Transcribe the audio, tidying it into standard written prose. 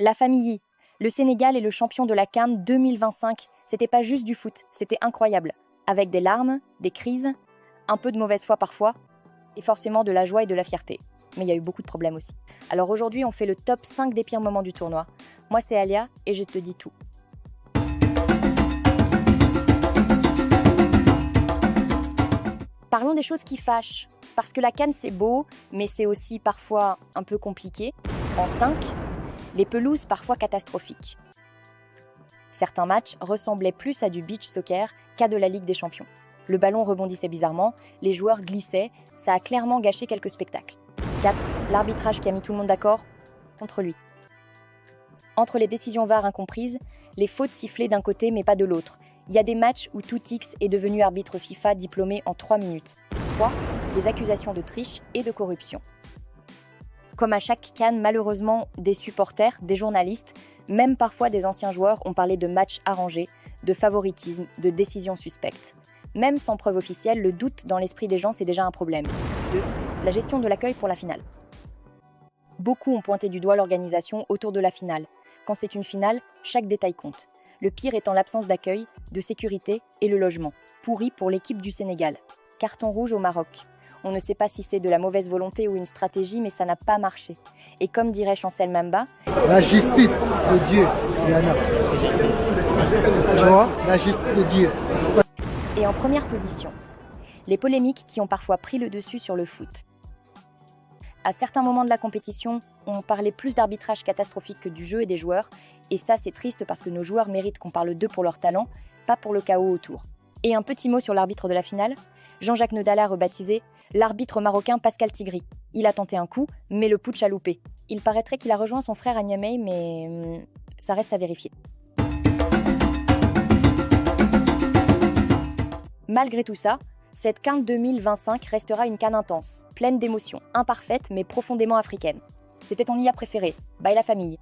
La famille. Le Sénégal est le champion de la CAN 2025. C'était pas juste du foot, c'était incroyable. Avec des larmes, des crises, un peu de mauvaise foi parfois, et forcément de la joie et de la fierté. Mais il y a eu beaucoup de problèmes aussi. Alors aujourd'hui, on fait le top 5 des pires moments du tournoi. Moi, c'est Alia et je te dis tout. Parlons des choses qui fâchent. Parce que la CAN, c'est beau, mais c'est aussi parfois un peu compliqué. En 5, les pelouses parfois catastrophiques. Certains matchs ressemblaient plus à du beach soccer qu'à de la Ligue des Champions. Le ballon rebondissait bizarrement, les joueurs glissaient, ça a clairement gâché quelques spectacles. 4. L'arbitrage qui a mis tout le monde d'accord contre lui. Entre les décisions VAR incomprises, les fautes sifflées d'un côté mais pas de l'autre. Il y a des matchs où Toutix est devenu arbitre FIFA diplômé en 3 minutes. 3. Les accusations de triche et de corruption. Comme à chaque CAN, malheureusement, des supporters, des journalistes, même parfois des anciens joueurs ont parlé de matchs arrangés, de favoritisme, de décisions suspectes. Même sans preuve officielle, le doute dans l'esprit des gens, c'est déjà un problème. 2. La gestion de l'accueil pour la finale. Beaucoup ont pointé du doigt l'organisation autour de la finale. Quand c'est une finale, chaque détail compte. Le pire étant l'absence d'accueil, de sécurité et le logement. Pourri pour l'équipe du Sénégal. Carton rouge au Maroc. On ne sait pas si c'est de la mauvaise volonté ou une stratégie, mais ça n'a pas marché. Et comme dirait Chancel Mamba, la justice de Dieu, Diana. Tu vois, la justice de Dieu. Et en première position, les polémiques qui ont parfois pris le dessus sur le foot. À certains moments de la compétition, on parlait plus d'arbitrage catastrophique que du jeu et des joueurs, et ça c'est triste parce que nos joueurs méritent qu'on parle d'eux pour leur talent, pas pour le chaos autour. Et un petit mot sur l'arbitre de la finale, Jean-Jacques Nedala rebaptisé l'arbitre marocain Pascal Tigri. Il a tenté un coup, mais le putsch a loupé. Il paraîtrait qu'il a rejoint son frère à Niamey, mais ça reste à vérifier. Malgré tout ça, cette CAN 2025 restera une CAN intense, pleine d'émotions, imparfaite mais profondément africaine. C'était ton IA préféré, bye la famille.